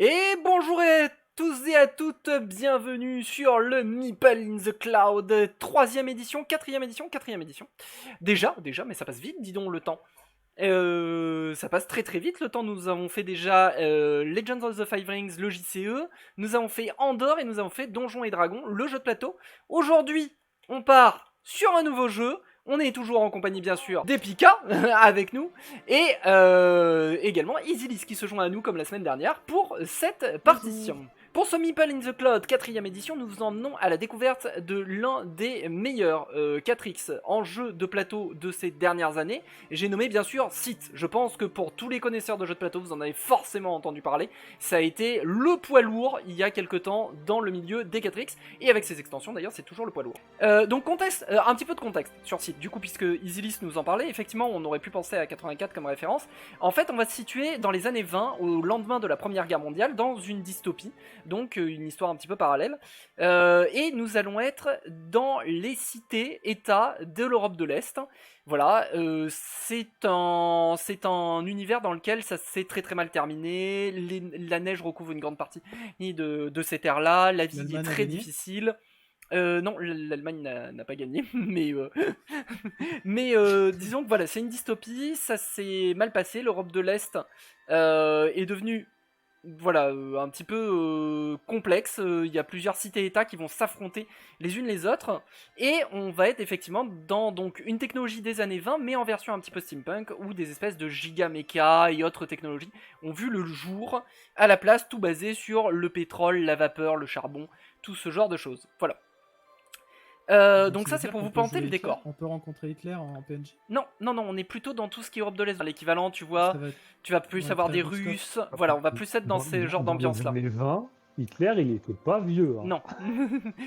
Et bonjour à tous et à toutes, bienvenue sur le Meeple in the Cloud, 3ème édition, 4ème édition, 4ème édition. Déjà, mais ça passe vite, dis donc le temps. Ça passe très très vite le temps, nous avons fait déjà Legends of the Five Rings, le JCE, nous avons fait Andorre et nous avons fait Donjons et Dragons, le jeu de plateau. Aujourd'hui, on part sur un nouveau jeu, on est toujours en compagnie bien sûr d'Epica avec nous, et également EasyList qui se joint à nous comme la semaine dernière pour cette partition. Pour ce Meeple in the Cloud 4ème édition, nous vous emmenons à la découverte de l'un des meilleurs 4X en jeu de plateau de ces dernières années. J'ai nommé bien sûr Sith. Je pense que pour tous les connaisseurs de jeux de plateau, vous en avez forcément entendu parler. Ça a été le poids lourd il y a quelques temps dans le milieu des 4X, et avec ses extensions d'ailleurs, c'est toujours le poids lourd. Donc contexte, un petit peu de contexte sur Sith. Du coup, puisque EasyList nous en parlait, effectivement, on aurait pu penser à 84 comme référence. En fait, on va se situer dans les années 20, au lendemain de la Première Guerre mondiale, dans une dystopie. Donc une histoire un petit peu parallèle, et nous allons être dans les cités-états de l'Europe de l'Est. Voilà, c'est un univers dans lequel ça s'est très très mal terminé, la neige recouvre une grande partie de ces terres-là, la vie est très difficile. Non, l'Allemagne n'a pas gagné, mais disons que voilà, c'est une dystopie, ça s'est mal passé, l'Europe de l'Est est devenue voilà, un petit peu complexe. Il y a plusieurs cités-états qui vont s'affronter les unes les autres, et on va être effectivement dans donc une technologie des années 20, mais en version un petit peu steampunk, où des espèces de giga-mecha et autres technologies ont vu le jour, à la place tout basé sur le pétrole, la vapeur, le charbon, tout ce genre de choses. Voilà. Donc ça c'est pour vous planter le décor. On peut rencontrer Hitler en PNJ? Non, on est plutôt dans tout ce qui est Europe de l'Est, l'équivalent, tu vois, tu vas plus avoir des Russes, voilà, on va plus être dans ces genres d'ambiance-là. Mais 20, Hitler, il était pas vieux. Hein. Non,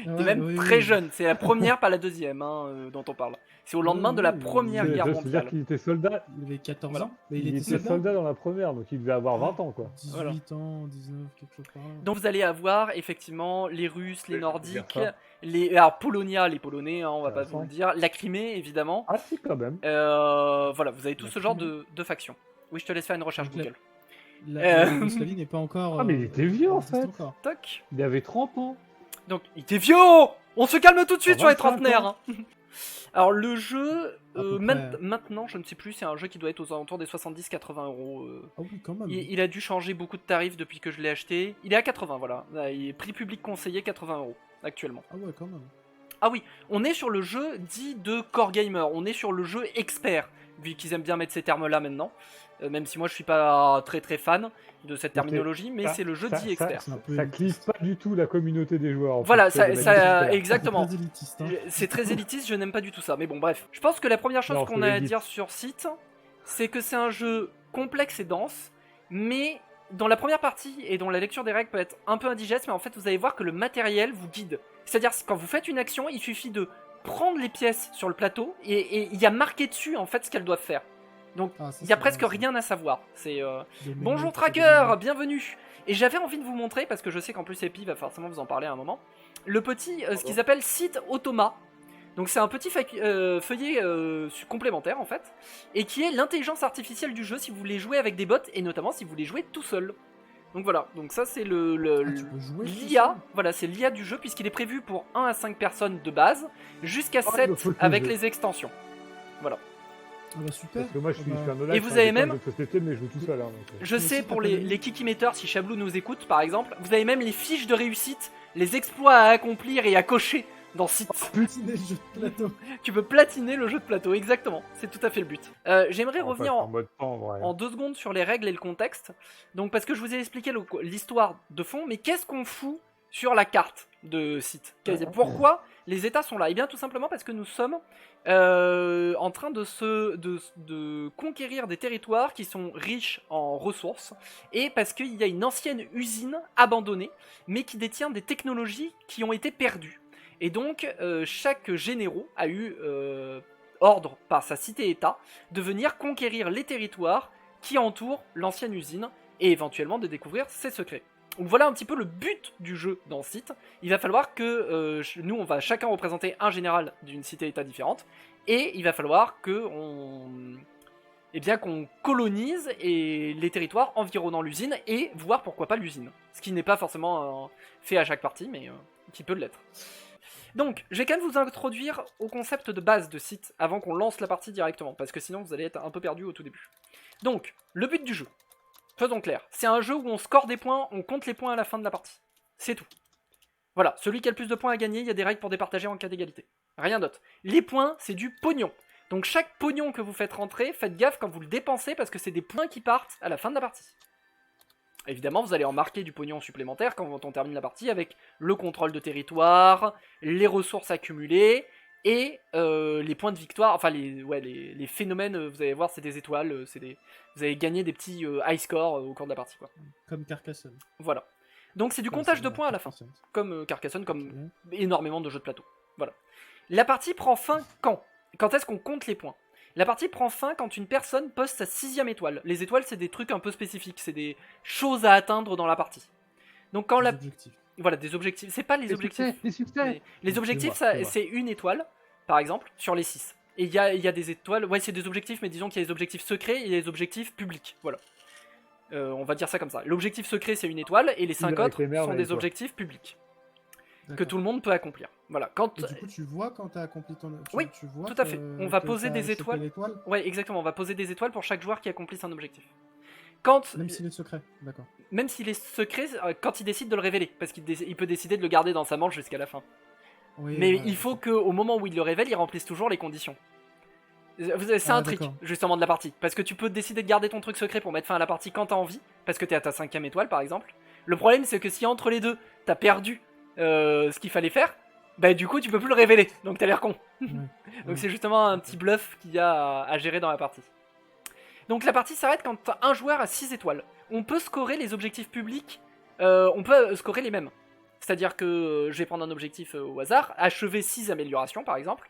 il est même très jeune, c'est la première, pas la deuxième, dont on parle. C'est au lendemain de la Première Guerre mondiale. C'est-à-dire qu'il était soldat. Il avait 14 Voilà. ans, mais il était soldat dans la première, donc il devait avoir 20 ans, quoi. 18 voilà. ans, 19, quelque chose par là. Donc vous allez avoir effectivement les Russes, les Nordiques, alors Polonia, les Polonais, on va pas vous le dire, la Crimée évidemment. Ah si, quand même. Voilà, vous avez tout ce genre de factions. Oui, je te laisse faire une recherche Google. La Yougoslavie n'est pas encore. Ah, mais il était vieux en fait. Toc. Il avait 30 ans. Donc, il était vieux. On se calme tout de suite sur les trentenaires. Hein. Alors, le jeu, maintenant, je ne sais plus, c'est un jeu qui doit être aux alentours des 70-80 euros. Ah oui, quand même. Il a dû changer beaucoup de tarifs depuis que je l'ai acheté. Il est à 80, voilà. Il est prix public conseillé 80 euros actuellement. Ah ouais, quand même. Ah oui, on est sur le jeu dit de core gamer. On est sur le jeu expert, vu qu'ils aiment bien mettre ces termes-là maintenant. Même si moi je suis pas très très fan de cette terminologie, mais c'est le jeu dit expert. Ça clive pas du tout la communauté des joueurs. Voilà, exactement. C'est très élitiste, je n'aime pas du tout ça. Mais bon, bref. Je pense que la première chose qu'on a à dire sur Sith, c'est que c'est un jeu complexe et dense, mais dans la première partie et dont la lecture des règles peut être un peu indigeste, mais en fait vous allez voir que le matériel vous guide. C'est-à-dire quand vous faites une action, il suffit de prendre les pièces sur le plateau et il y a marqué dessus en fait ce qu'elles doivent faire. Donc il y a presque rien à savoir. C'est bonjour Tracker, bienvenue. Et j'avais envie de vous montrer, parce que je sais qu'en plus Epi va forcément vous en parler à un moment, le petit, ce qu'ils appellent Sith Automa. Donc c'est un petit feuillet complémentaire en fait, et qui est l'intelligence artificielle du jeu si vous voulez jouer avec des bots, et notamment si vous voulez jouer tout seul. Donc voilà, donc ça c'est l'IA, voilà, c'est l'IA du jeu, puisqu'il est prévu pour 1 à 5 personnes de base, jusqu'à 7 avec les extensions. Voilà. Ah bah super. Parce que moi je suis un online, et vous avez même, société, mais je joue tout seul. Hein, je sais pour les kickimetters, si Chablou nous écoute par exemple, vous avez même les fiches de réussite, les exploits à accomplir et à cocher dans Sith. Platiner le jeu de plateau. Tu peux platiner le jeu de plateau, exactement, c'est tout à fait le but. J'aimerais revenir en 2 secondes sur les règles et le contexte. Donc parce que je vous ai expliqué l'histoire de fond, mais qu'est-ce qu'on fout sur la carte de Sith? Pourquoi les états sont là? Eh bien tout simplement parce que nous sommes en train de conquérir des territoires qui sont riches en ressources, et parce qu'il y a une ancienne usine abandonnée, mais qui détient des technologies qui ont été perdues. Et donc, chaque généraux a eu ordre par sa cité-état de venir conquérir les territoires qui entourent l'ancienne usine et éventuellement de découvrir ses secrets. Donc voilà un petit peu le but du jeu dans Sith. Il va falloir que nous, on va chacun représenter un général d'une cité-état différente, et il va falloir que eh bien qu'on colonise les territoires environnant l'usine et voir pourquoi pas l'usine. Ce qui n'est pas forcément fait à chaque partie, mais qui peut l'être. Donc, je vais quand même vous introduire au concept de base de site avant qu'on lance la partie directement, parce que sinon vous allez être un peu perdu au tout début. Donc, le but du jeu, faisons clair, c'est un jeu où on score des points, on compte les points à la fin de la partie. C'est tout. Voilà, celui qui a le plus de points à gagner, il y a des règles pour départager en cas d'égalité. Rien d'autre. Les points, c'est du pognon. Donc chaque pognon que vous faites rentrer, faites gaffe quand vous le dépensez parce que c'est des points qui partent à la fin de la partie. Évidemment, vous allez en marquer du pognon supplémentaire quand on termine la partie avec le contrôle de territoire, les ressources accumulées et les points de victoire, enfin les phénomènes, vous allez voir, c'est des étoiles, vous allez gagner des petits high scores au cours de la partie, quoi. Comme Carcassonne. Voilà. Donc c'est du comptage de points à la fin, comme Carcassonne, comme énormément de jeux de plateau. Voilà. La partie prend fin quand ? Quand est-ce qu'on compte les points ? La partie prend fin quand une personne poste sa 6ème étoile. Les étoiles, c'est des trucs un peu spécifiques, c'est des choses à atteindre dans la partie. Donc quand la... Objectifs. Voilà, des objectifs. C'est pas les objectifs. Les succès. Les objectifs, Excuse-moi. c'est une étoile, par exemple, sur les 6. Et il y a des étoiles... Ouais, c'est des objectifs, mais disons qu'il y a des objectifs secrets et des objectifs publics. Voilà. On va dire ça comme ça. L'objectif secret, c'est une étoile, et les 5 avec autres les merdes sont et des toi. objectifs publics. Que D'accord. tout le monde peut accomplir. Voilà. Quand... Et du coup, tu vois quand t'as accompli ton. Oui, tu vois tout à fait. On va que poser t'as des chopé étoiles. l'étoile, Ouais, exactement. On va poser des étoiles pour chaque joueur qui accomplit un objectif. Quand... même s'il est secret. D'accord. Même s'il est secret, quand il décide de le révéler. Parce qu'il peut décider de le garder dans sa manche jusqu'à la fin. Oui, Mais ouais, il faut qu'au moment où il le révèle, il remplisse toujours les conditions. C'est un trick, d'accord. justement, de la partie. Parce que tu peux décider de garder ton truc secret pour mettre fin à la partie quand t'as envie. Parce que t'es à ta 5ème étoile, par exemple. Le problème, c'est que si entre les deux, t'as perdu ce qu'il fallait faire, bah du coup, tu peux plus le révéler. Donc t'as l'air con. Donc Ouais. c'est justement un petit bluff qu'il y a à gérer dans la partie. Donc la partie s'arrête quand un joueur a 6 étoiles. On peut scorer les objectifs publics, on peut scorer les mêmes. C'est-à-dire que je vais prendre un objectif au hasard, achever 6 améliorations par exemple,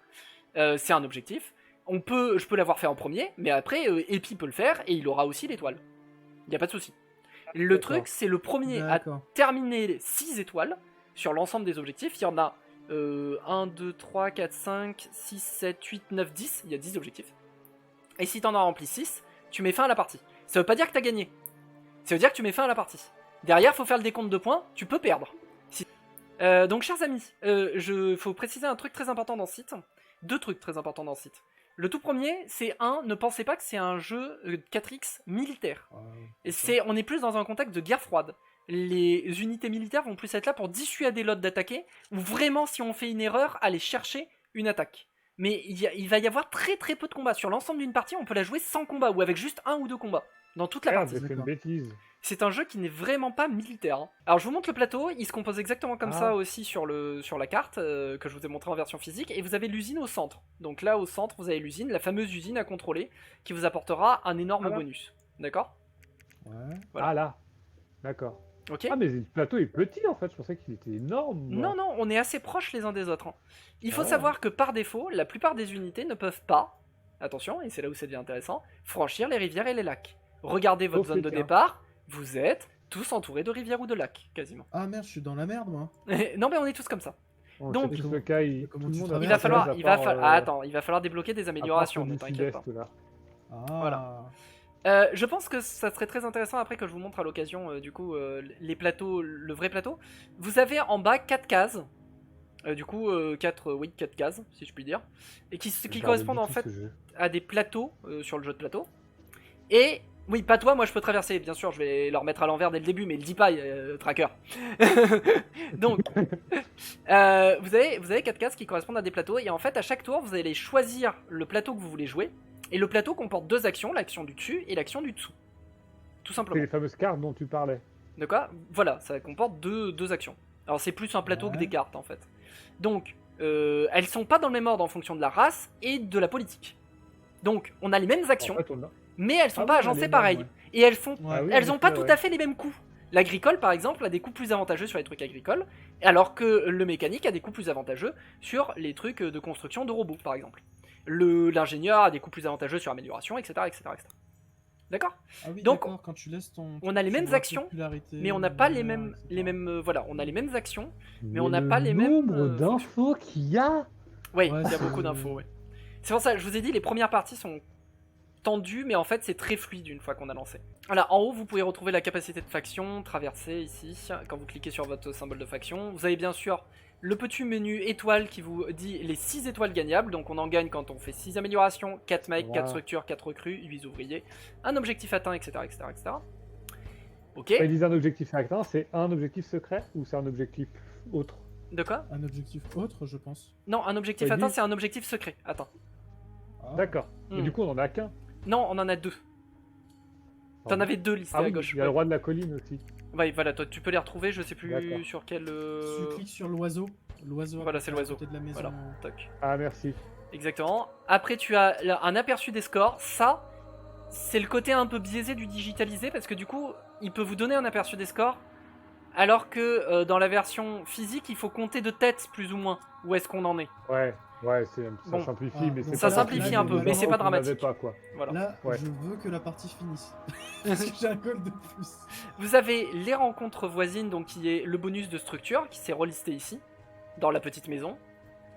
c'est un objectif. Je peux l'avoir fait en premier, mais après Epi peut le faire et il aura aussi l'étoile. Il n'y a pas de souci. Le D'accord. truc, c'est le premier à D'accord. terminer 6 étoiles sur l'ensemble des objectifs. Il y en a 1, 2, 3, 4, 5, 6, 7, 8, 9, 10. Il y a 10 objectifs. Et si t'en as rempli 6, tu mets fin à la partie. Ça veut pas dire que t'as gagné. Ça veut dire que tu mets fin à la partie. Derrière, faut faire le décompte de points, tu peux perdre. Donc, chers amis, faut préciser un truc très important dans ce site. 2 trucs très importants dans ce site. Le tout premier, c'est ne pensez pas que c'est un jeu 4X militaire. On est plus dans un contexte de guerre froide. Les unités militaires vont plus être là pour dissuader l'autre d'attaquer, ou vraiment, si on fait une erreur, aller chercher une attaque. Mais il va y avoir très très peu de combats. Sur l'ensemble d'une partie, on peut la jouer sans combat, ou avec juste 1 ou 2 combats. Dans toute la Merde, partie. j'ai fait une bêtise. C'est un jeu qui n'est vraiment pas militaire. Hein. Alors je vous montre le plateau, il se compose exactement comme ça aussi sur la carte, que je vous ai montré en version physique, et vous avez l'usine au centre. Donc là au centre vous avez l'usine, la fameuse usine à contrôler, qui vous apportera un énorme bonus. D'accord ? Ouais. Voilà. Ah là. D'accord. Ok ? Ah mais le plateau est petit en fait, je pensais qu'il était énorme. moi. Non, non, on est assez proches les uns des autres. Hein. Il faut Ah. savoir que par défaut, la plupart des unités ne peuvent pas, attention, et c'est là où ça devient intéressant, franchir les rivières et les lacs. Regardez votre Sauf zone les de tiens. départ, vous êtes tous entourés de rivières ou de lacs, quasiment. Ah merde, je suis dans la merde moi. Non mais on est tous comme ça. On Donc- sait tous le cas, Comment tout le tu monde traverses Il va a falloir, à il va part, falloir, ah, attends, il va falloir débloquer des à part améliorations, ceux ne du t'inquiète pas. sud-est, là. Ah. Voilà. Je pense que ça serait très intéressant après que je vous montre à l'occasion du coup les plateaux, le vrai plateau. Vous avez en bas 4 cases, du coup 4 cases si je puis dire, et qui Je correspondent en regardais fait du tout ce jeu. à des plateaux sur le jeu de plateau. Et oui, pas toi, moi je peux traverser, bien sûr, je vais leur mettre à l'envers dès le début, mais le dis pas, tracker. Donc, vous avez 4 cases qui correspondent à des plateaux, et en fait, à chaque tour, vous allez choisir le plateau que vous voulez jouer, et le plateau comporte 2 actions, l'action du dessus et l'action du dessous. Tout C'est simplement. les fameuses cartes dont tu parlais. De quoi ? Voilà, ça comporte deux actions. Alors c'est plus un plateau que des cartes en fait. Donc, elles sont pas dans le même ordre en fonction de la race et de la politique. Donc, on a les mêmes actions, En fait, on a... mais elles sont Ah pas ouais, agencées les mêmes, pareil. ouais. Et elles font, Ouais. Ah oui, elles en ont pas effet, tout ouais. à fait les mêmes coûts. L'agricole par exemple a des coûts plus avantageux sur les trucs agricoles, alors que le mécanique a des coûts plus avantageux sur les trucs de construction de robots par exemple. L'ingénieur a des coûts plus avantageux sur l'amélioration, etc. etc., etc. D'accord ? Ah oui, Donc, d'accord, quand tu laisses ton. on a les tu mêmes vois actions, popularité, mais on n'a pas les etc. mêmes voilà, on a les mêmes actions, mais on n'a pas le les mêmes, nombre d'infos qu'il y a. oui, Ouais, il y a c'est- beaucoup d'infos, ouais. C'est pour ça, je vous ai dit, les premières parties sont tendu, mais en fait c'est très fluide une fois qu'on a lancé. Voilà, en haut vous pouvez retrouver la capacité de faction, traverser ici, quand vous cliquez sur votre symbole de faction. Vous avez bien sûr le petit menu étoile qui vous dit les 6 étoiles gagnables, donc on en gagne quand on fait 6 améliorations, 4 mecs, Wow. 4 structures, 4 recrues, 8 ouvriers, un objectif atteint, etc. etc., etc. Ok, Quand ils disent un objectif atteint, c'est un objectif secret ou c'est un objectif autre? de quoi? Un objectif autre, je pense. Non, un objectif T'as atteint dit- c'est un objectif secret, attends. Ah. D'accord. Mais Hmm. du coup, on en a qu'un. Non, on en a 2. T'en avais 2 listés Ah à oui, gauche. il y a le roi de la colline aussi. Ouais, voilà, toi tu peux les retrouver, je sais plus D'accord. sur quel... Tu cliques sur l'oiseau. L'oiseau. Voilà, c'est à l'oiseau. côté de la maison. Voilà, toc. Ah, merci. Exactement. Après, tu as là un aperçu des scores. Ça, c'est le côté un peu biaisé du digitalisé parce que du coup, il peut vous donner un aperçu des scores, alors que dans la version physique, il faut compter de tête plus ou moins où est-ce qu'on en est. Ouais, ça Bon. simplifie, Ah, mais donc c'est Ça pas simplifie un peu, mais c'est pas qu'on n'avait dramatique. pas, quoi. Voilà. Là, Ouais. je veux que la partie finisse. Parce que j'ai un call de plus. Vous avez les rencontres voisines, donc qui est le bonus de structure qui s'est relisté ici, dans la petite maison.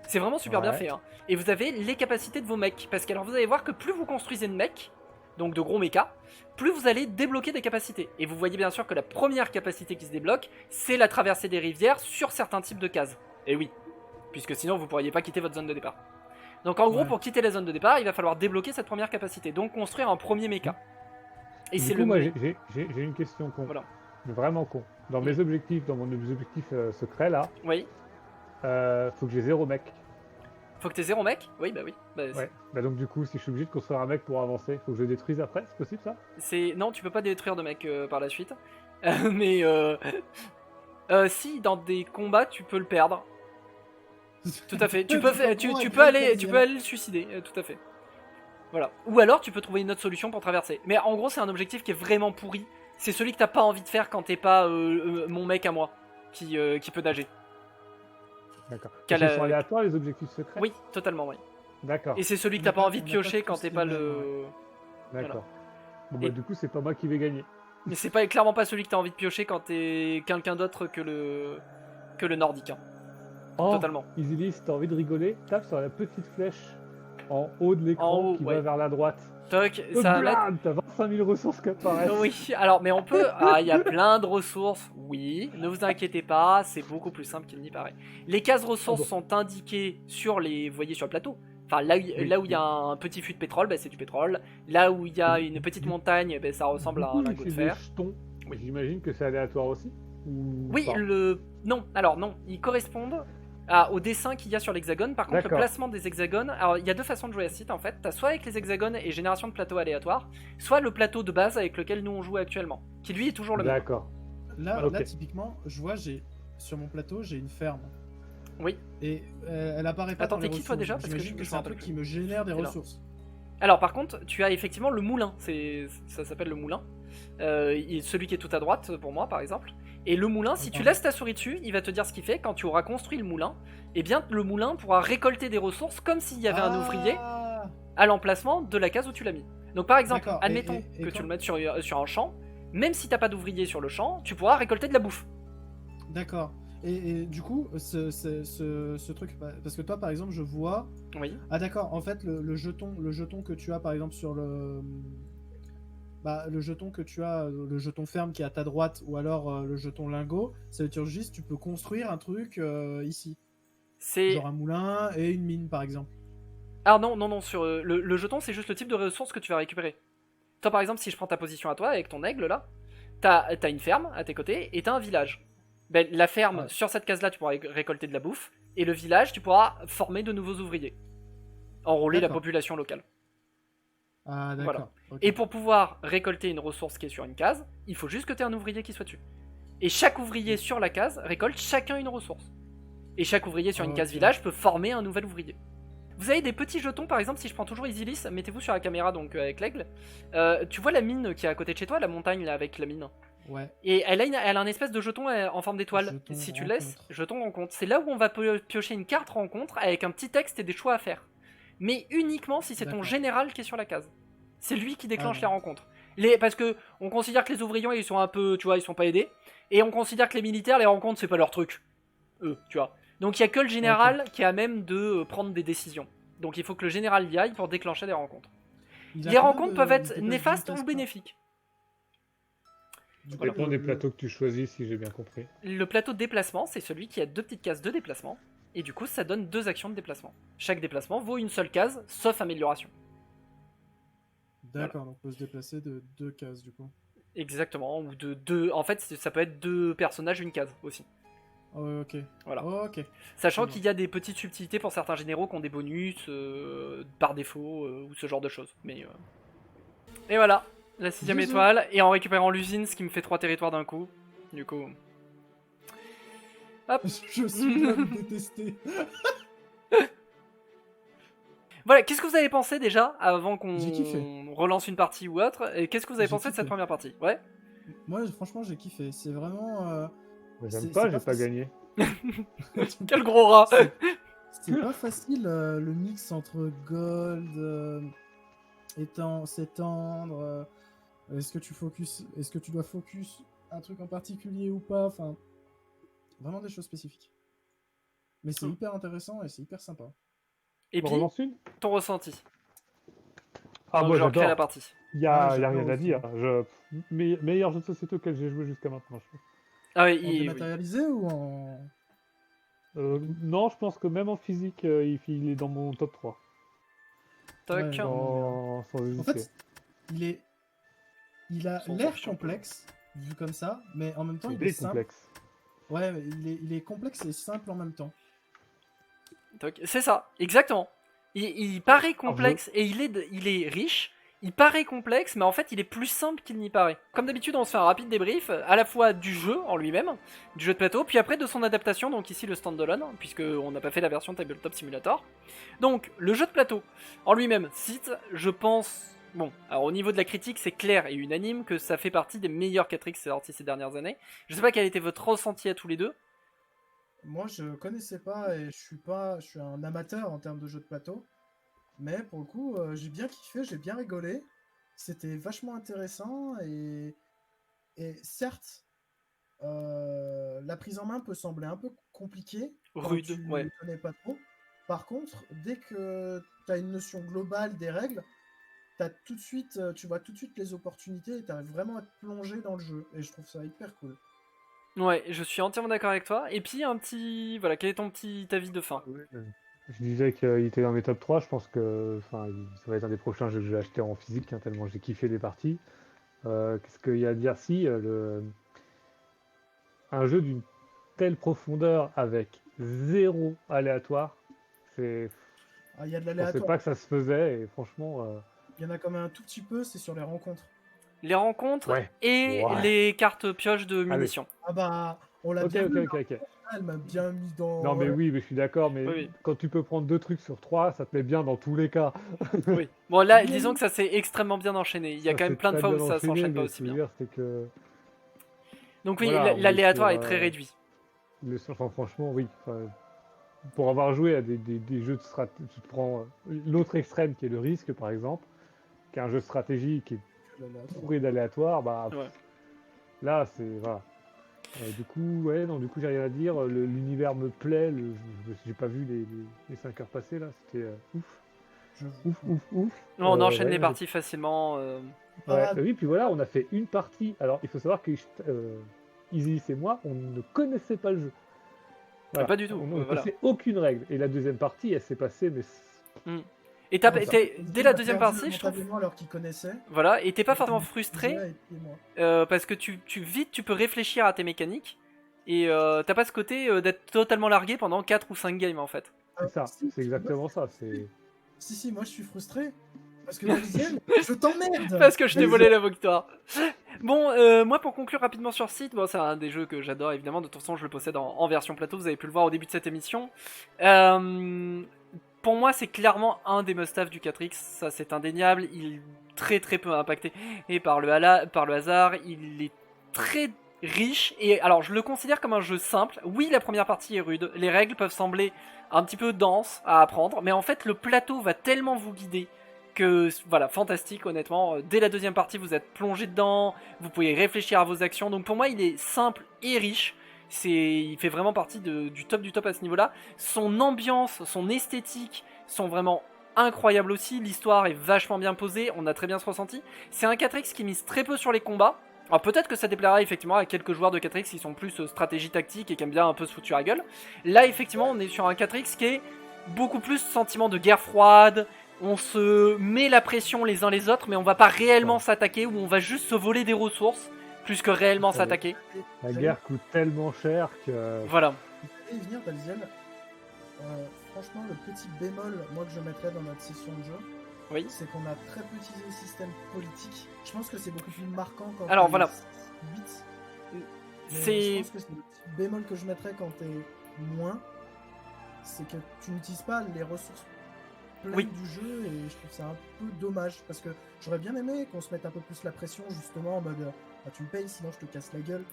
C'est vraiment super bien Ouais. fait. Hein. Et vous avez les capacités de vos mecs. Parce que alors vous allez voir que plus vous construisez de mecs, donc de gros mechas, plus vous allez débloquer des capacités. Et vous voyez bien sûr que la première capacité qui se débloque, c'est la traversée des rivières sur certains types de cases. Et oui, puisque sinon vous ne pourriez pas quitter votre zone de départ. Donc en gros, Ouais. pour quitter la zone de départ, il va falloir débloquer cette première capacité. Donc construire un premier mecha. Et Du c'est coup, le... moi, j'ai une question con. Voilà. Mais vraiment con. Dans Oui. mes objectifs, dans mon objectif secret, là, Oui. faut que j'ai 0 mec. Faut que t'aies 0 mec. Oui, bah oui. Bah, Ouais. Bah donc du coup, si je suis obligé de construire un mec pour avancer, faut que je le détruise après, c'est possible ça? Non, tu peux pas détruire de mecs par la suite. Mais si dans des combats tu peux le perdre. Tout à fait. Tu peux aller le suicider. Tout à fait. Voilà. Ou alors tu peux trouver une autre solution pour traverser. Mais en gros c'est un objectif qui est vraiment pourri. C'est celui que t'as pas envie de faire quand t'es pas mon mec à moi qui peut nager. D'accord. Quel, Ils sont euh, aléatoires les objectifs secrets? Oui, totalement oui. D'accord. Et c'est celui que On t'as a pas pas- envie de on a pas piocher tous quand t'es les pas mêmes, le. D'accord. Bon Et- bah du coup, c'est pas moi qui vais gagner. Mais c'est pas clairement pas celui que t'as envie de piocher quand t'es quelqu'un d'autre que le nordique. Hein. Oh, Totalement. Isilis, t'as envie de rigoler? Tape sur la petite flèche en haut de l'écran En haut, qui ouais. va vers la droite. Toc, ça va mettre. Blam, t'as 25 000 ressources qui apparaissent. Oui, alors, mais on peut. Ah, il y a plein de ressources. Oui, ne vous inquiétez pas, c'est beaucoup plus simple qu'il n'y paraît. Les cases ressources Ah sont indiquées sur les. Vous voyez sur le plateau. Enfin, là où il y a un petit fût de pétrole, bah, c'est du pétrole. Là où il y a une petite montagne, bah, ça ressemble à un lingot de C'est fer. des jetons. Oui. J'imagine que c'est aléatoire aussi. Ou Oui, pas non, alors non, ils correspondent au dessin qu'il y a sur l'hexagone. Par contre, le D'accord. placement des hexagones, alors il y a deux façons de jouer à ce site en fait. T'as soit avec les hexagones et génération de plateau aléatoire, soit le plateau de base avec lequel nous on joue actuellement, qui lui est toujours le même. D'accord. Là, Ok. là, typiquement, je vois, sur mon plateau, j'ai une ferme. Oui. Et elle apparaît pas Attends, dans les t'es qui, toi, ressources. déjà Parce que J'imagine je que me c'est un rappelle truc plus. qui me génère des T'es là. ressources. Alors par contre, tu as effectivement le moulin, ça s'appelle le moulin. Celui qui est tout à droite pour moi par exemple. Et le moulin, si tu Attends. laisses ta souris dessus, il va te dire ce qu'il fait. Quand tu auras construit le moulin, eh bien le moulin pourra récolter des ressources comme s'il y avait un ouvrier Ah, à l'emplacement de la case où tu l'as mis. Donc par exemple, D'accord, admettons et que quand- tu le mettes sur un champ, même si t'as pas d'ouvrier sur le champ, tu pourras récolter de la bouffe. D'accord. Et du coup, ce truc, parce que toi, par exemple, je vois. Oui. Ah d'accord. En fait, le jeton que tu as, par exemple, sur le. Bah, le jeton que tu as, le jeton ferme qui est à ta droite, ou alors le jeton lingot, ça veut dire juste tu peux construire un truc ici. C'est. Genre un moulin et une mine, par exemple. Ah non, sur le jeton, c'est juste le type de ressources que tu vas récupérer. Toi, par exemple, si je prends ta position à toi avec ton aigle là, t'as une ferme à tes côtés et t'as un village. Ben, la ferme, Ouais. sur cette case-là, tu pourras récolter de la bouffe, et le village, tu pourras former de nouveaux ouvriers. Enrôler la D'accord. population locale. Ah d'accord. Voilà. Ok. Et pour pouvoir récolter une ressource qui est sur une case, il faut juste que tu aies un ouvrier qui soit dessus. Et chaque ouvrier sur la case récolte chacun une ressource. Et chaque ouvrier sur une case Ok. village peut former un nouvel ouvrier. Vous avez des petits jetons, par exemple, si je prends toujours Isilis, mettez-vous sur la caméra donc avec l'aigle. Tu vois la mine qui est à côté de chez toi, la montagne là avec la mine. Ouais. Et elle a un espèce de jeton en forme d'étoile. Jeton Si tu rencontre. laisses, jeton rencontre. C'est là où on va piocher une carte rencontre avec un petit texte et des choix à faire. Mais uniquement si c'est ton D'accord. général qui est sur la case. C'est lui qui déclenche Ah, les ouais. rencontres. Parce que on considère que les ouvriers ils sont un peu, tu vois, ils sont pas aidés. Et on considère que les militaires, les rencontres, c'est pas leur truc. Eux, tu vois. Donc il y a que le général qui est à même de prendre des décisions. Donc il faut que le général y aille pour déclencher des rencontres. Il a Les combien rencontres de- peuvent de être déplacements néfastes ou déplacements bénéfiques. Du Ça coup, dépend des plateaux que tu choisis, si j'ai bien compris. Le plateau de déplacement, c'est celui qui a 2 petites cases de déplacement. Et du coup, ça donne 2 actions de déplacement. Chaque déplacement vaut une seule case, sauf amélioration. D'accord, donc on peut se déplacer de 2 cases du coup. Exactement, ou de 2. En fait, ça peut être 2 personnages, une case aussi. Oh, ok. Voilà. Oh, ok. Sachant Je vois. qu'il y a des petites subtilités pour certains généraux qui ont des bonus par défaut, ou ce genre de choses. Mais Et voilà, la 6ème Bisous. étoile. Et en récupérant l'usine, ce qui me fait 3 territoires d'un coup. Du coup. Hop. Je suis là de détester. Voilà, qu'est-ce que vous avez pensé déjà, avant J'ai kiffé. qu'on relance une partie ou autre, et qu'est-ce que vous avez J'ai pensé de cette kiffé. première partie? Ouais. Moi, franchement, j'ai kiffé. C'est vraiment. Mais j'aime C'est- pas, c'est j'ai pas pas facile. gagné. Quel gros rat. C'est pas facile le mix entre gold, s'étendre. Est-ce que tu dois focus un truc en particulier ou pas? Enfin, vraiment des choses spécifiques. Mais c'est hyper intéressant et c'est hyper sympa. Et On puis, relance une? ton ressenti. Ah, Donc, moi je recrée la j'adore. partie. Il y a j'adore rien à aussi. dire. Meilleur jeu de société auquel j'ai joué jusqu'à maintenant, je trouve. Ah oui, En oui. dématérialisé ou en. Non, je pense que même en physique, il est dans mon top 3. Toc. Ouais, Sans En hésiter. fait, il a Sans l'air option. complexe, vu comme ça, mais en même temps, il il est est simple. complexe. Ouais, mais il est complexe et simple en même temps. Toc. C'est ça, exactement. Il paraît complexe et il est riche. Il paraît complexe, mais en fait, il est plus simple qu'il n'y paraît. Comme d'habitude, on se fait un rapide débrief, à la fois du jeu en lui-même, du jeu de plateau, puis après de son adaptation, donc ici le standalone, puisqu'on n'a pas fait la version Tabletop Simulator. Donc, le jeu de plateau en lui-même, cite, je pense. Bon, alors au niveau de la critique, c'est clair et unanime que ça fait partie des meilleurs 4X sortis ces dernières années. Je sais pas quel était votre ressenti à tous les deux. Moi, je connaissais pas et je suis un amateur en termes de jeux de plateau. Mais pour le coup, j'ai bien kiffé, j'ai bien rigolé. C'était vachement intéressant et certes, la prise en main peut sembler un peu compliquée quand Rude, tu ouais. connais pas trop. Par contre, dès que tu as une notion globale des règles, tu vois tout de suite les opportunités et tu arrives vraiment à te plonger dans le jeu. Et je trouve ça hyper cool. Ouais, je suis entièrement d'accord avec toi. Et puis un petit... Voilà, quel est ton petit avis de fin? Je disais qu'il était dans mes top 3, je pense que ça va être un des prochains jeux que je vais acheter en physique, hein, tellement j'ai kiffé les parties. Qu'est-ce qu'il y a à dire? Si, un jeu d'une telle profondeur avec zéro aléatoire, c'est... Ah, il y a de Je pensais l'aléatoire. pas que ça se faisait et franchement... Il y en a quand même un tout petit peu, c'est sur les rencontres. Les rencontres Ouais. et Ouais. les cartes pioches de munitions. Ah bah, on l'a Ok, bien vu, ok. hein, elle m'a bien mis dans... Non mais oui, mais je suis d'accord, mais Oui. quand tu peux prendre 2 trucs sur 3, ça te met bien dans tous les cas. Oui. Bon, là, Oui. disons que ça s'est extrêmement bien enchaîné. Il y a Ça quand même s'est plein de très fois où bien ça enchaîné, s'enchaîne pas mais aussi ce que je veux bien. dire, c'est que... Donc oui, Voilà, on est l'aléatoire sur, est très réduit. Enfin, franchement, oui. Enfin, pour avoir joué à des jeux de stratégie, tu te prends l'autre extrême qui est le risque, par exemple, qui est un jeu de stratégie qui est L'aléatoire. bourré d'aléatoires, bah Ouais. là, c'est... Voilà. Du coup, j'ai rien à dire. L'univers me plaît. J'ai pas vu les 5 heures passées, là. C'était ouf. Non, on enchaîne les Ouais, parties facilement. Ouais, Ah, oui, puis voilà, on a fait une partie. Alors, il faut savoir que Isis et moi, on ne connaissait pas le jeu. Voilà. Pas du tout, On ne voilà. connaissait aucune règle. Et la deuxième partie, elle s'est passée, mais... Et ah, ça. dès la deuxième partie, je trouve. Lamentablement, alors qu'il connaissait. Voilà, et t'es pas forcément Ouais, frustré et moi. parce que tu peux réfléchir à tes mécaniques et t'as pas ce côté d'être totalement largué pendant 4 ou 5 games en fait. C'est ça, Si, c'est exactement ça. C'est... Si, moi je suis frustré. Parce que la deuxième, je t'emmerde. Parce que je t'ai volé la victoire. Bon, moi pour conclure rapidement sur site, bon, c'est un des jeux que j'adore évidemment, de toute façon je le possède en version plateau, vous avez pu le voir au début de cette émission. Pour moi c'est clairement un des must-have du 4X, ça c'est indéniable, il est très très peu impacté et par le hasard, il est très riche, et alors je le considère comme un jeu simple. Oui, la première partie est rude, les règles peuvent sembler un petit peu denses à apprendre, mais en fait le plateau va tellement vous guider que voilà, fantastique honnêtement. Dès la deuxième partie vous êtes plongé dedans, vous pouvez réfléchir à vos actions, donc pour moi il est simple et riche. Il fait vraiment partie du top à ce niveau là. Son ambiance, son esthétique sont vraiment incroyable aussi, l'histoire est vachement bien posée, on a très bien ce ressenti. C'est un 4X qui mise très peu sur les combats. Alors peut-être que ça déplaira effectivement à quelques joueurs de 4X qui sont plus stratégie tactique et qui aiment bien un peu se foutre sur la gueule. Là effectivement on est sur un 4X qui est beaucoup plus sentiment de guerre froide, on se met la pression les uns les autres mais on va pas réellement s'attaquer ou on va juste se voler des ressources plus que réellement s'attaquer. La guerre coûte tellement cher que... Voilà. Et venir Dalziel, franchement le petit bémol moi que je mettrais dans notre session de jeu, Oui. c'est qu'on a très peu utilisé le système politique. Je pense que c'est beaucoup plus marquant quand Alors t'es voilà. 8. C'est... Je pense que c'est le petit bémol que je mettrais quand t'es moins, c'est que tu n'utilises pas les ressources pleines du jeu et je trouve ça un peu dommage parce que j'aurais bien aimé qu'on se mette un peu plus la pression justement en mode tu me payes sinon je te casse la gueule.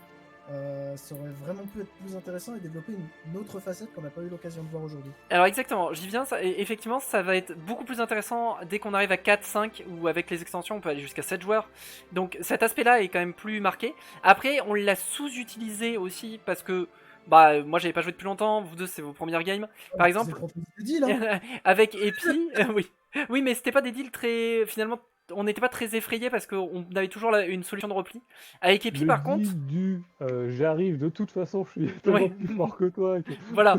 Ça aurait vraiment pu être plus intéressant et développer une autre facette qu'on n'a pas eu l'occasion de voir aujourd'hui. Alors exactement, j'y viens, effectivement ça va être beaucoup plus intéressant dès qu'on arrive à 4, 5 ou avec les extensions on peut aller jusqu'à 7 joueurs. Donc cet aspect là est quand même plus marqué. Après on l'a sous-utilisé aussi parce que bah moi j'avais pas joué depuis longtemps, vous deux c'est vos premières games. Par exemple, avec Epi, oui mais c'était pas des deals très... Finalement on n'était pas très effrayés parce qu'on avait toujours une solution de repli. Avec Epi par contre... j'arrive de toute façon, je suis tellement plus fort que toi. Voilà.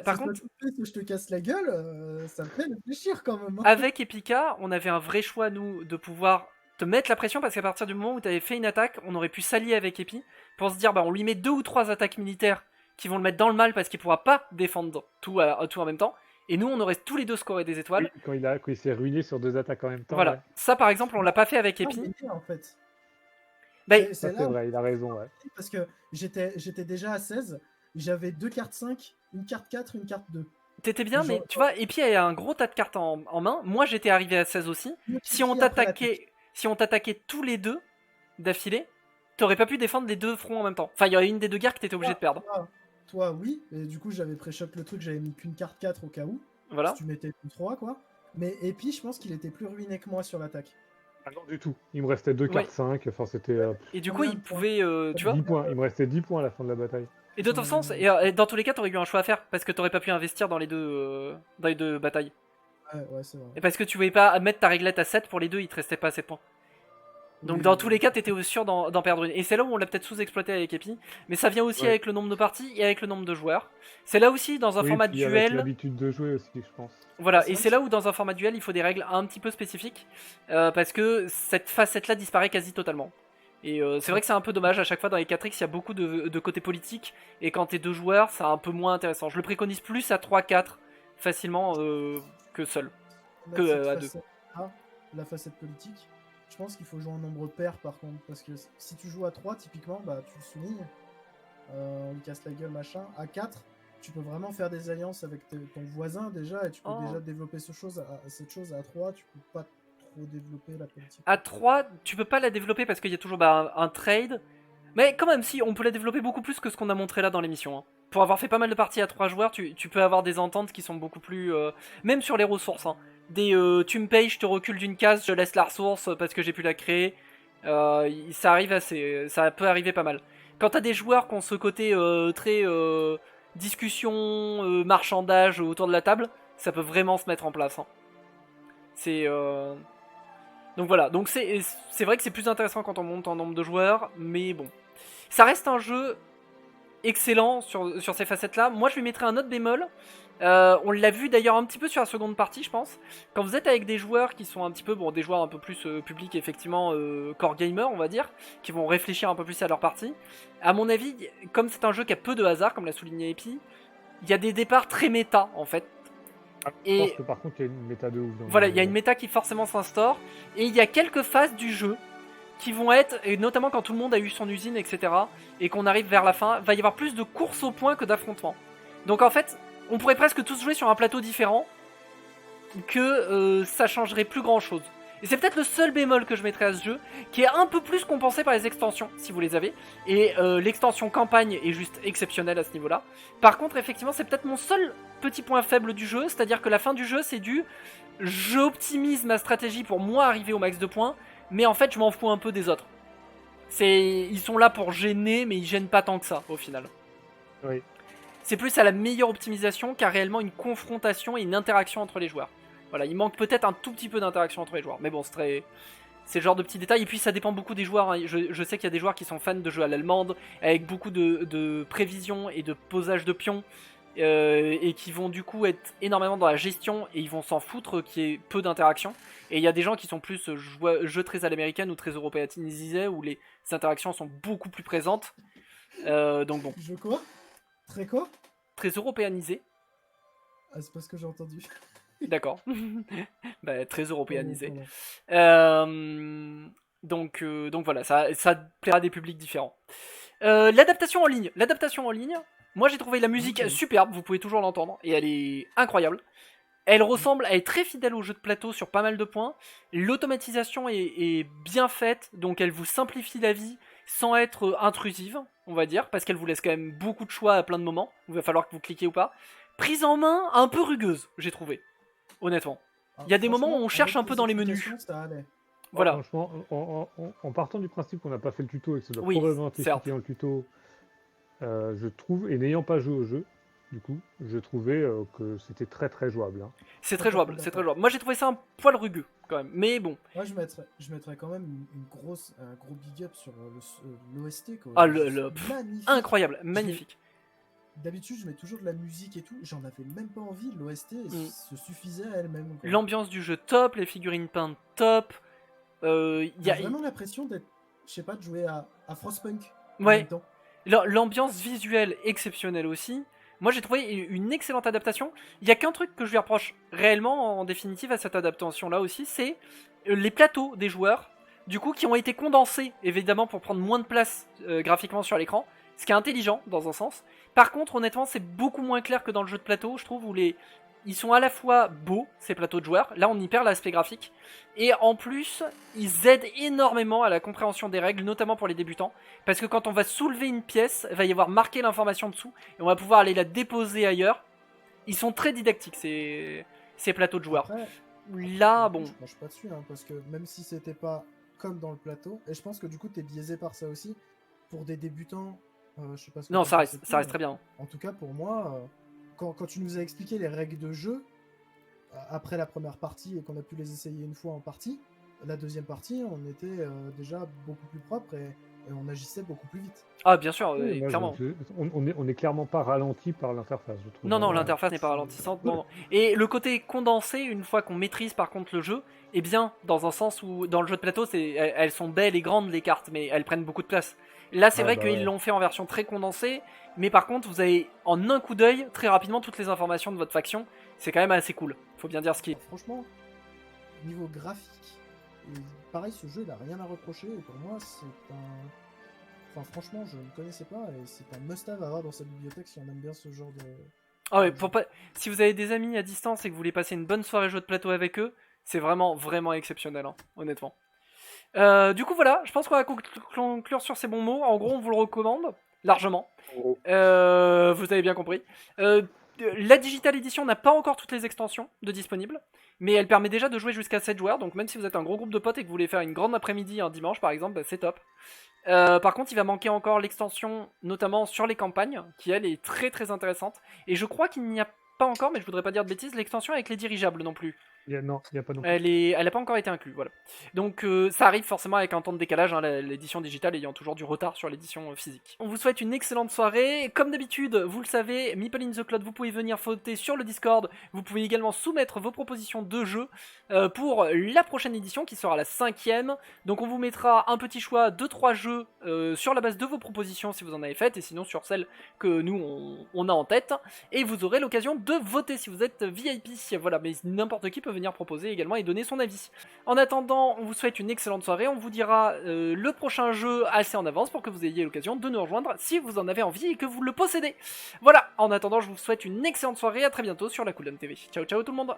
Par contre... Si je te casse la gueule, ça me fait réfléchir quand même. Avec Epica, on avait un vrai choix nous de pouvoir te mettre la pression parce qu'à partir du moment où tu avais fait une attaque, on aurait pu s'allier avec Epi pour se dire bah on lui met 2 ou 3 attaques militaires qui vont le mettre dans le mal parce qu'il pourra pas défendre tout en même temps. Et nous, on aurait tous les deux scoré des étoiles. Oui, quand il s'est ruiné sur 2 attaques en même temps. Voilà. Ouais. Ça, par exemple, on l'a pas fait avec Epi. En fait. Bah, c'est vrai, il a raison. Ouais. Parce que j'étais déjà à 16, j'avais 2 cartes 5, une carte 4, une carte 2. T'étais bien, mais tu vois, Epi a un gros tas de cartes en main. Moi, j'étais arrivé à 16 aussi. Si on t'attaquait tous les deux d'affilée, t'aurais pas pu défendre les deux fronts en même temps. Enfin, il y aurait une des deux guerres que t'étais obligé de perdre. Toi, oui, et du coup, j'avais pré-shot le truc, j'avais mis qu'une carte 4 au cas où. Voilà. Si tu mettais tout 3, quoi. Mais Epi, je pense qu'il était plus ruiné que moi sur l'attaque. Ah non, du tout. Il me restait 2 cartes 5, enfin c'était... Et du coup, il pouvait, tu vois... 10 points, il me restait 10 points à la fin de la bataille. Et de toute façon, dans tous les cas, t'aurais eu un choix à faire, parce que t'aurais pas pu investir dans les deux batailles. Ouais, c'est vrai. Et parce que tu pouvais pas mettre ta réglette à 7 pour les deux, il te restait pas 7 points. Donc dans tous les cas, t'étais sûr d'en perdre une. Et c'est là où on l'a peut-être sous-exploité avec Epi, mais ça vient aussi avec le nombre de parties et avec le nombre de joueurs. C'est là aussi, dans un format duel... avec l'habitude de jouer aussi, je pense. Voilà, et c'est là où dans un format duel, il faut des règles un petit peu spécifiques, parce que cette facette-là disparaît quasi totalement. Et c'est vrai que c'est un peu dommage, à chaque fois dans les 4X, il y a beaucoup de côté politique, et quand t'es 2 joueurs, c'est un peu moins intéressant. Je le préconise plus à 3-4, facilement, que seul. Que à 2. La facette politique, je pense qu'il faut jouer en nombre pair par contre, parce que si tu joues à 3, typiquement, bah tu le soulignes, on lui casse la gueule, machin. À 4, tu peux vraiment faire des alliances avec ton voisin déjà, et tu peux déjà développer cette chose à 3, tu peux pas trop développer la politique. À 3, tu peux pas la développer parce qu'il y a toujours un trade, mais quand même si, on peut la développer beaucoup plus que ce qu'on a montré là dans l'émission. Hein. Pour avoir fait pas mal de parties à 3 joueurs, tu peux avoir des ententes qui sont beaucoup plus... même sur les ressources, hein. Tu me payes, je te recule d'une case, je laisse la ressource parce que j'ai pu la créer. Ça arrive ça peut arriver pas mal. Quand t'as des joueurs qui ont ce côté très discussion, marchandage autour de la table, ça peut vraiment se mettre en place. Hein. Donc voilà, donc c'est vrai que c'est plus intéressant quand on monte en nombre de joueurs, mais bon. Ça reste un jeu excellent sur ces facettes-là. Moi, je lui mettrais un autre bémol. On l'a vu d'ailleurs un petit peu sur la seconde partie, je pense. Quand vous êtes avec des joueurs qui sont un petit peu, bon, des joueurs un peu plus publics, effectivement, core gamer, on va dire, qui vont réfléchir un peu plus à leur partie. À mon avis, comme c'est un jeu qui a peu de hasard, comme l'a souligné Epi, il y a des départs très méta, en fait. Je pense que par contre, il y a une méta de ouf. Voilà, il y a une méta qui forcément s'instaure. Et il y a quelques phases du jeu qui vont être, et notamment quand tout le monde a eu son usine, etc., et qu'on arrive vers la fin, va y avoir plus de courses au point que d'affrontements. Donc en fait, on pourrait presque tous jouer sur un plateau différent, que ça changerait plus grand chose. Et c'est peut-être le seul bémol que je mettrais à ce jeu, qui est un peu plus compensé par les extensions, si vous les avez. Et l'extension campagne est juste exceptionnelle à ce niveau-là. Par contre, effectivement, c'est peut-être mon seul petit point faible du jeu, c'est-à-dire que la fin du jeu, c'est j'optimise ma stratégie pour moi arriver au max de points, mais en fait, je m'en fous un peu des autres. Ils sont là pour gêner, mais ils gênent pas tant que ça, au final. Oui. C'est plus à la meilleure optimisation qu'à réellement une confrontation et une interaction entre les joueurs. Voilà, il manque peut-être un tout petit peu d'interaction entre les joueurs. Mais bon, c'est le genre de petits détails. Et puis ça dépend beaucoup des joueurs. Hein. Je sais qu'il y a des joueurs qui sont fans de jeux à l'allemande, avec beaucoup de prévision et de posage de pions. Et qui vont du coup être énormément dans la gestion et ils vont s'en foutre qu'il y ait peu d'interaction. Et il y a des gens qui sont plus jeux très à l'américaine ou très européanisés où les interactions sont beaucoup plus présentes. Donc bon. Jeu quoi? Très quoi? Très européanisé. Ah, c'est pas ce que j'ai entendu. D'accord. Bah, très européanisé. Donc voilà, ça plaira à des publics différents. L'adaptation en ligne. Moi j'ai trouvé la musique superbe, vous pouvez toujours l'entendre, et elle est incroyable. Elle est très fidèle au jeu de plateau sur pas mal de points. L'automatisation est bien faite, donc elle vous simplifie la vie sans être intrusive, on va dire, parce qu'elle vous laisse quand même beaucoup de choix à plein de moments. Il va falloir que vous cliquiez ou pas. Prise en main un peu rugueuse, j'ai trouvé, honnêtement. Il y a des moments où on cherche un peu dans les menus. Voilà. Franchement, en partant du principe qu'on n'a pas fait le tuto et que ça doit probablement être expliqué dans le tuto, je trouve, et n'ayant pas joué au jeu, du coup, je trouvais que c'était très très jouable. Hein. C'est très jouable. Moi j'ai trouvé ça un poil rugueux quand même, mais bon. Moi je mettrais quand même un gros big up sur l'OST. Ah incroyable, magnifique. D'habitude je mets toujours de la musique et tout, j'en avais même pas envie, l'OST se suffisait à elle-même. L'ambiance du jeu top, les figurines peintes top. J'ai vraiment l'impression d'être, je sais pas, de jouer à Frostpunk. Ouais. L'ambiance visuelle exceptionnelle aussi. Moi j'ai trouvé une excellente adaptation. Il y a qu'un truc que je lui reproche réellement en définitive à cette adaptation là aussi, c'est les plateaux des joueurs, du coup qui ont été condensés évidemment pour prendre moins de place graphiquement sur l'écran, ce qui est intelligent dans un sens. Par contre honnêtement c'est beaucoup moins clair que dans le jeu de plateau, je trouve, où ils sont à la fois beaux, ces plateaux de joueurs, là on y perd l'aspect graphique, et en plus, ils aident énormément à la compréhension des règles, notamment pour les débutants, parce que quand on va soulever une pièce, il va y avoir marqué l'information dessous, et on va pouvoir aller la déposer ailleurs. Ils sont très didactiques, ces plateaux de joueurs. Après, là, bon... Je marche pas dessus, hein, parce que même si c'était pas comme dans le plateau, et je pense que du coup t'es biaisé par ça aussi, pour des débutants, je sais pas ce que non, ça reste très bien. En tout cas, pour moi... Quand tu nous as expliqué les règles de jeu, après la première partie et qu'on a pu les essayer une fois en partie, la deuxième partie, on était déjà beaucoup plus propre et on agissait beaucoup plus vite. Ah bien sûr, clairement. On est clairement pas ralenti par l'interface, je trouve. Non, l'interface n'est pas ralentissante. Non. Et le côté condensé, une fois qu'on maîtrise par contre le jeu, est bien dans un sens où dans le jeu de plateau, elles sont belles et grandes les cartes, mais elles prennent beaucoup de place. Là, c'est vrai qu'ils l'ont fait en version très condensée, mais par contre, vous avez en un coup d'œil très rapidement toutes les informations de votre faction. C'est quand même assez cool. Faut bien dire ce qui est. Franchement, niveau graphique, pareil, ce jeu, il a rien à reprocher. Et pour moi, c'est un. Enfin, franchement, je ne connaissais pas et c'est un must-have à avoir dans sa bibliothèque si on aime bien ce genre de. Ah ouais, si vous avez des amis à distance et que vous voulez passer une bonne soirée jeu de plateau avec eux, c'est vraiment, vraiment exceptionnel, hein, honnêtement. Du coup, voilà, je pense qu'on va conclure sur ces bons mots. En gros, on vous le recommande largement. Vous avez bien compris. La Digital Edition n'a pas encore toutes les extensions de disponibles, mais elle permet déjà de jouer jusqu'à 7 joueurs, donc même si vous êtes un gros groupe de potes et que vous voulez faire une grande après-midi un dimanche par exemple, bah, c'est top. Par contre, il va manquer encore l'extension, notamment sur les campagnes, qui elle est très très intéressante. Et je crois qu'il n'y a pas encore, mais je voudrais pas dire de bêtises, l'extension avec les dirigeables non plus. Non, il n'y a pas non plus. Elle n'a pas encore été inclue, voilà. Donc ça arrive forcément avec un temps de décalage, hein, l'édition digitale ayant toujours du retard sur l'édition physique. On vous souhaite une excellente soirée. Comme d'habitude, vous le savez, Meeple in the Cloud, vous pouvez venir voter sur le Discord. Vous pouvez également soumettre vos propositions de jeux pour la prochaine édition qui sera la 5e. Donc on vous mettra un petit choix de 3 jeux sur la base de vos propositions si vous en avez faites, et sinon sur celles que nous on a en tête. Et vous aurez l'occasion de voter si vous êtes VIP. Voilà, mais n'importe qui peut venir proposer également et donner son avis. En attendant, on vous souhaite une excellente soirée, on vous dira le prochain jeu assez en avance pour que vous ayez l'occasion de nous rejoindre si vous en avez envie et que vous le possédez. Voilà, en attendant, je vous souhaite une excellente soirée, à très bientôt sur la Cooldown TV. Ciao ciao tout le monde.